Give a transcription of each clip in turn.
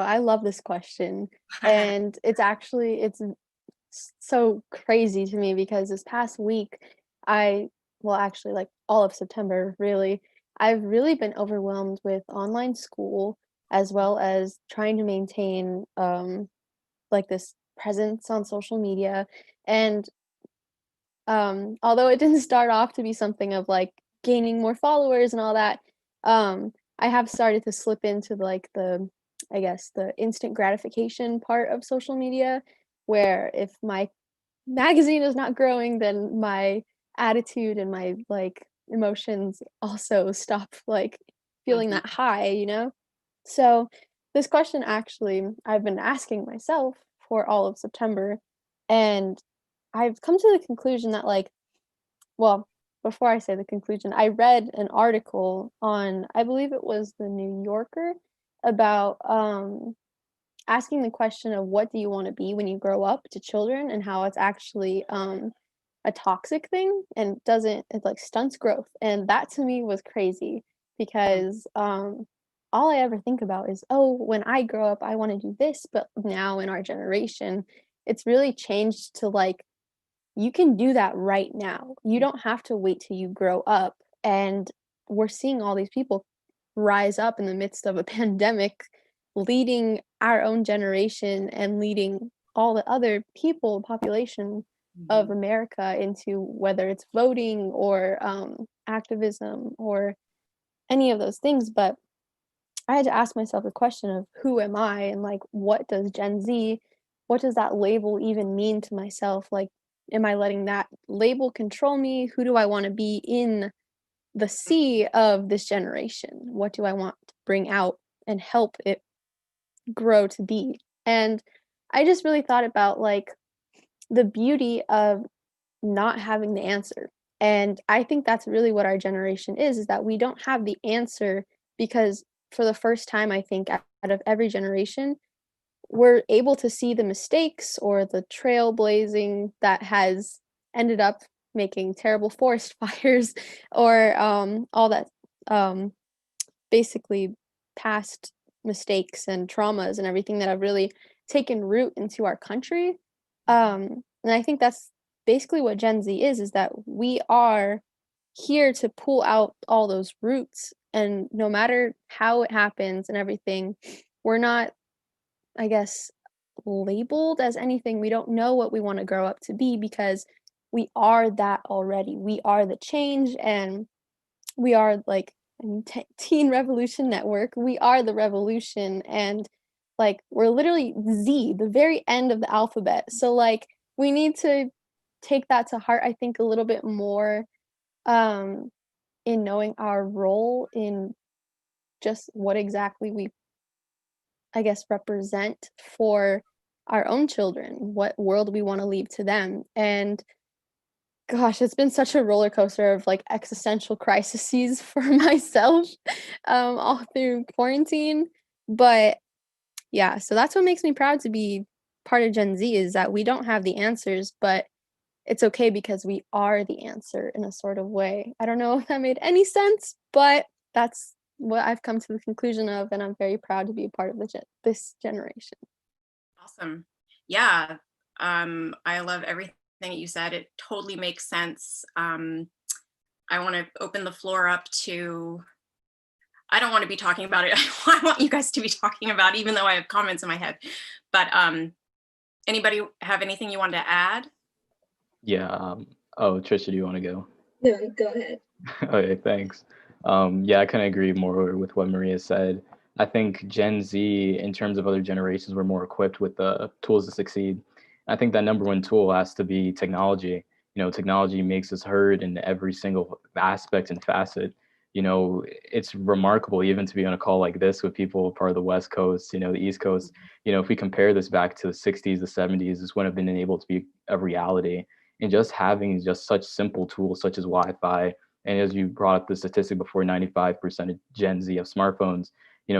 I love this question, and it's so crazy to me because this past week, I well, actually, like, all of September, really, I've really been overwhelmed with online school as well as trying to maintain, like, this presence on social media, and although it didn't start off to be something of, like, gaining more followers and all that, I have started to slip into, like, I guess, the instant gratification part of social media, where if my magazine is not growing, then my attitude and my, like, emotions also stop, like, feeling Mhm. that high, you know? So, this question actually I've been asking myself for all of September, and I've come to the conclusion that, like, well, before I say the conclusion, I read an article on, I believe it was the New Yorker, about asking the question of what do you want to be when you grow up to children and how it's actually a toxic thing and doesn't it like stunts growth. And that to me was crazy Mm. because all I ever think about is, oh, when I grow up, I want to do this. But now in our generation, it's really changed to like you can do that right now. You don't have to wait till you grow up. And we're seeing all these people rise up in the midst of a pandemic, leading our own generation and leading all the other people, population of Mhm. America into whether it's voting or activism or any of those things. But I had to ask myself the question of who am I and like what does Gen Z, what does that label even mean to myself? Like, am I letting that label control me? Who do I want to be in the sea of this generation? What do I want to bring out and help it grow to be? And I just really thought about like the beauty of not having the answer. And I think that's really what our generation is that we don't have the answer because for the first time, I think out of every generation, we're able to see the mistakes or the trailblazing that has ended up making terrible forest fires or all that um, basically past mistakes and traumas and everything that have really taken root into our country. And I think that's basically what Gen Z is that we are here to pull out all those roots. And no matter how it happens and everything, we're not, I guess, labeled as anything. We don't know what we want to grow up to be because we are that already. We are the change and we are like Teen Revolution Network. We are the revolution and like we're literally Z, the very end of the alphabet. So like we need to take that to heart I think a little bit more um in knowing our role in just what exactly we I guess represent for our own children, what world we want to leave to them. And gosh, it's been such a roller coaster of, like, existential crises for myself, all through quarantine, but, yeah, so that's what makes me proud to be part of Gen Z is that we don't have the answers, but it's okay because we are the answer in a sort of way. I don't know if that made any sense, but that's what I've come to the conclusion of, and I'm very proud to be a part of this generation. Awesome. Yeah. I love everything that you said. It totally makes sense. I want to open the floor up to, I don't want to be talking about it. I want you guys to be talking about, it, even though I have comments in my head. But anybody have anything you wanted to add? Yeah. Oh, Trisha, do you want to go? No, go ahead. Okay, thanks. Yeah, I kind of agree more with what Maria said. I think Gen Z, in terms of other generations, were more equipped with the tools to succeed. I think that number one tool has to be technology. Technology makes us heard in every single aspect and facet. It's remarkable even to be on a call like this with people part of the West Coast, the East Coast. If we compare this back to the 60s, the 70s, this wouldn't have been able to be a reality. And just having just such simple tools such as Wi-Fi, and as you brought up the statistic before, 95% of Gen Z have smartphones.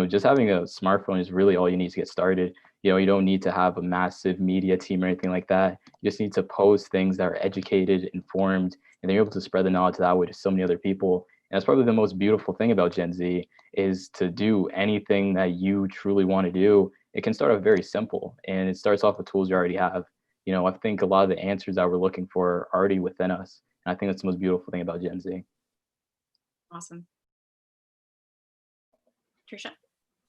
Just having a smartphone is really all you need to get started. You don't need to have a massive media team or anything like that. You just need to post things that are educated, informed, and they're able to spread the knowledge that way to so many other people. And that's probably the most beautiful thing about Gen Z is to do anything that you truly want to do it can start off very simple, and it starts off with tools you already have. You know, I think a lot of the answers that we're looking for are already within us. And I think that's the most beautiful thing about Gen Z. Awesome. Trisha?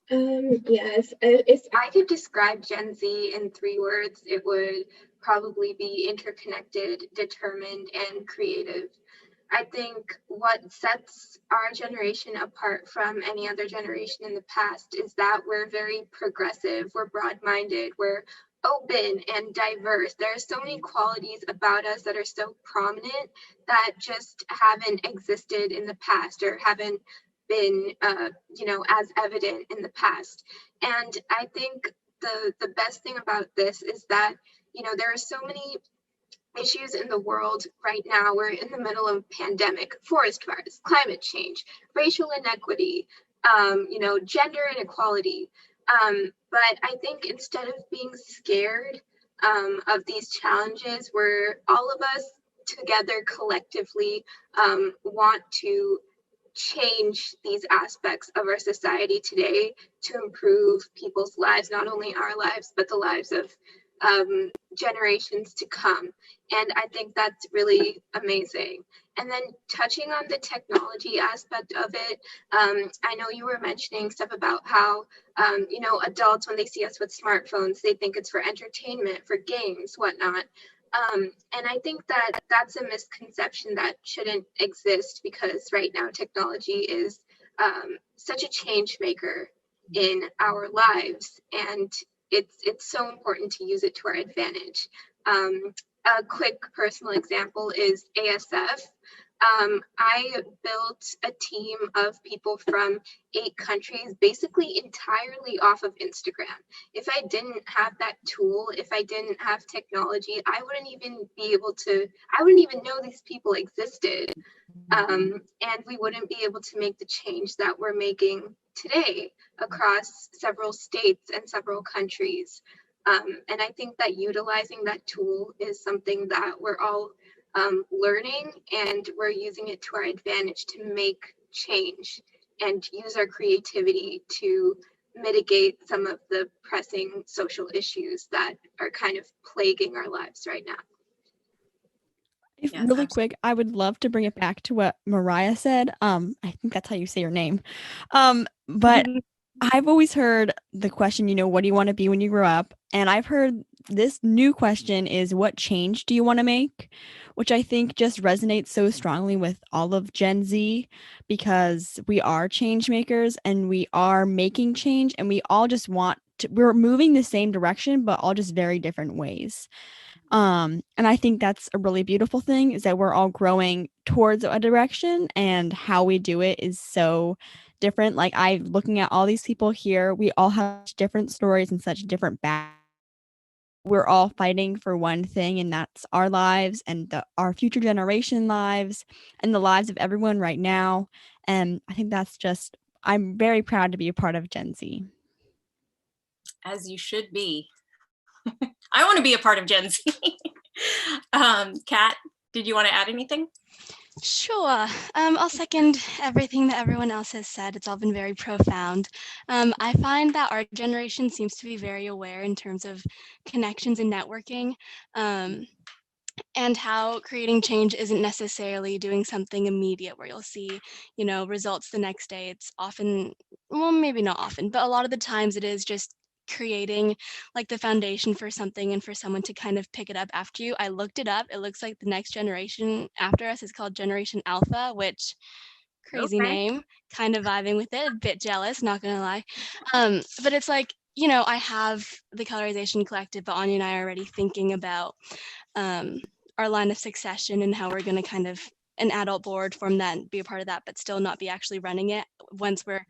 Yes, if I could describe Gen Z in 3 words, it would probably be interconnected, determined, and creative. I think what sets our generation apart from any other generation in the past is that we're very progressive, we're broad-minded, we're open and diverse. There are so many qualities about us that are so prominent that just haven't existed in the past or haven't been as evident in the past. And I think the best thing about this is that there are so many issues in the world right now. We're in the middle of a pandemic, forest fires, climate change, racial inequity, gender inequality. But I think instead of being scared of these challenges, where all of us together collectively want to change these aspects of our society today to improve people's lives, not only our lives, but the lives of generations to come. And I think that's really amazing. And then touching on the technology aspect of it, I know you were mentioning stuff about how, adults, when they see us with smartphones, they think it's for entertainment, for games, whatnot. And I think that that's a misconception that shouldn't exist, because right now technology is such a change maker in our lives, and it's so important to use it to our advantage. A quick personal example is ASF. I built a team of people from 8 countries, basically entirely off of Instagram. If I didn't have that tool, if I didn't have technology, I wouldn't even know these people existed. And we wouldn't be able to make the change that we're making today across several states and several countries. And I think that utilizing that tool is something that we're all learning, and we're using it to our advantage to make change and use our creativity to mitigate some of the pressing social issues that are kind of plaguing our lives right now. If Yes, really absolutely. quick, I would love to bring it back to what Mariah said. I think that's how you say your name. But I've always heard the question, what do you want to be when you grow up? And I've heard this new question is, what change do you want to make? Which I think just resonates so strongly with all of Gen Z, because we are change makers and we are making change, and we all just we're moving the same direction, but all just very different ways. And I think that's a really beautiful thing, is that we're all growing towards a direction, and how we do it is so different. Like, I looking at all these people here, we all have different stories and such different back. We're all fighting for one thing, and that's our lives and our future generation lives and the lives of everyone right now. And I think I'm very proud to be a part of Gen Z. As you should be. I want to be a part of Gen Z. Kat, did you want to add anything? Sure. I'll second everything that everyone else has said. It's all been very profound. I find that our generation seems to be very aware in terms of connections and networking, and how creating change isn't necessarily doing something immediate where you'll see, results the next day. It's often, well, maybe not often, but a lot of the times it is just creating like the foundation for something and for someone to kind of pick it up after you. I looked it up. It looks like the next generation after us is called Generation Alpha, which crazy Okay. name, kind of vibing with it, a bit jealous, not gonna lie. But it's like, I have the Colorization Collective, but Anya and I are already thinking about our line of succession and how we're going to kind of an adult board form that and be a part of that, but still not be actually running it once we're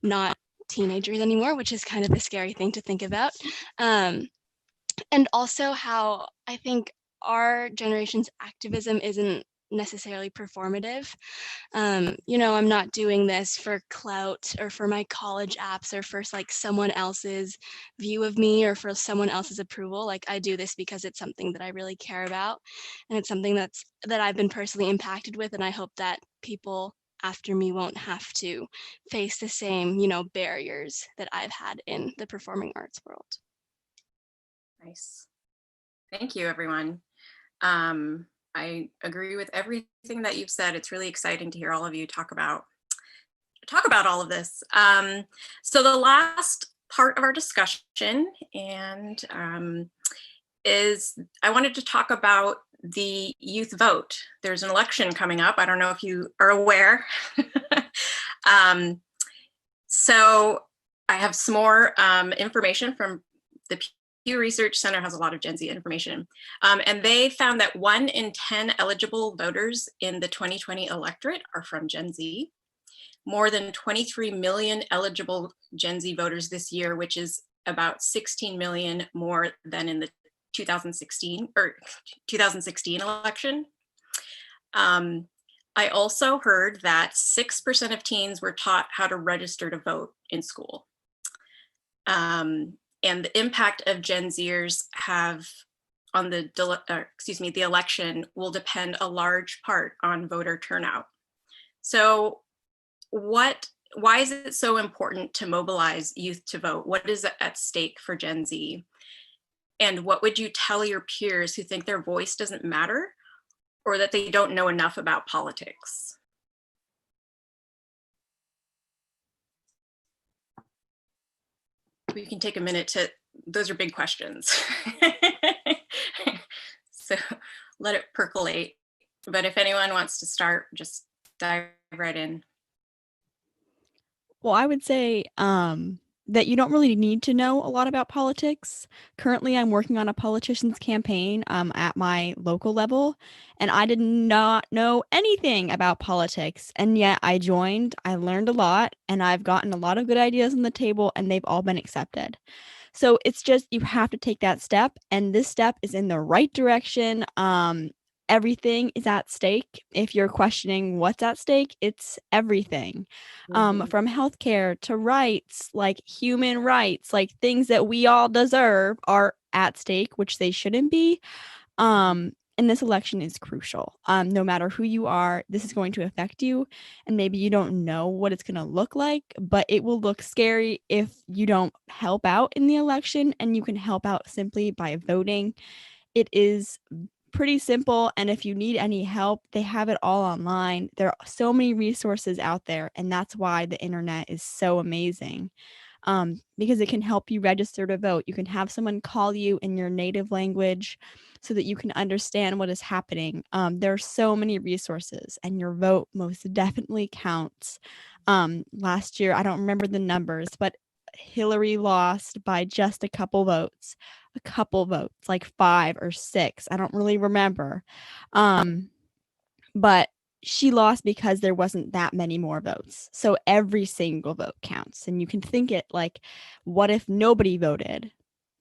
not teenagers anymore, which is kind of a scary thing to think about. And also how I think our generation's activism isn't necessarily performative. I'm not doing this for clout or for my college apps or for like someone else's view of me or for someone else's approval. Like, I do this because it's something that I really care about, and it's something that I've been personally impacted with, and I hope that people after me won't have to face the same, barriers that I've had in the performing arts world. Nice. Thank you, everyone. I agree with everything that you've said. It's really exciting to hear all of you talk about all of this. So the last part of our discussion is I wanted to talk about the youth vote. There's an election coming up. I don't know if you are aware. So I have some more information from the Pew Research Center. Has a lot of Gen Z information. And they found that 1 in 10 eligible voters in the 2020 electorate are from Gen Z. More than 23 million eligible Gen Z voters this year, which is about 16 million more than in the 2016 election. I also heard that 6% of teens were taught how to register to vote in school. And the impact of Gen Zers have on the election will depend a large part on voter turnout. So why is it so important to mobilize youth to vote? What is at stake for Gen Z? And what would you tell your peers who think their voice doesn't matter or that they don't know enough about politics? We can take a minute those are big questions. So let it percolate. But if anyone wants to start, just dive right in. Well, I would say that you don't really need to know a lot about politics. Currently, I'm working on a politician's campaign at my local level, and I did not know anything about politics. And yet I joined, I learned a lot, and I've gotten a lot of good ideas on the table, and they've all been accepted. So it's just, you have to take that step, and this step is in the right direction. Everything is at stake. If you're questioning what's at stake, it's everything. From healthcare to rights, like human rights, like things that we all deserve are at stake, which they shouldn't be. And this election is crucial. No matter who you are, this is going to affect you. And maybe you don't know what it's going to look like, but it will look scary if you don't help out in the election, and you can help out simply by voting. It is pretty simple, and if you need any help, they have it all online. There are so many resources out there, and that's why the internet is so amazing, because it can help you register to vote. You can have someone call you in your native language so that you can understand what is happening. There are so many resources, and your vote most definitely counts. Last year, I don't remember the numbers, but Hillary lost by just a couple votes, like 5 or 6. I don't really remember. But she lost because there wasn't that many more votes. So every single vote counts. And you can think it like, what if nobody voted?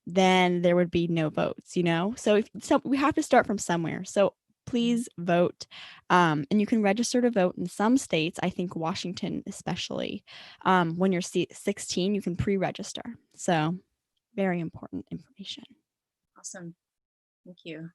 Then there would be no votes, So we have to start from somewhere. So please vote. And you can register to vote in some states. I think Washington especially. When you're 16, you can pre-register. So very important information. Awesome. Thank you.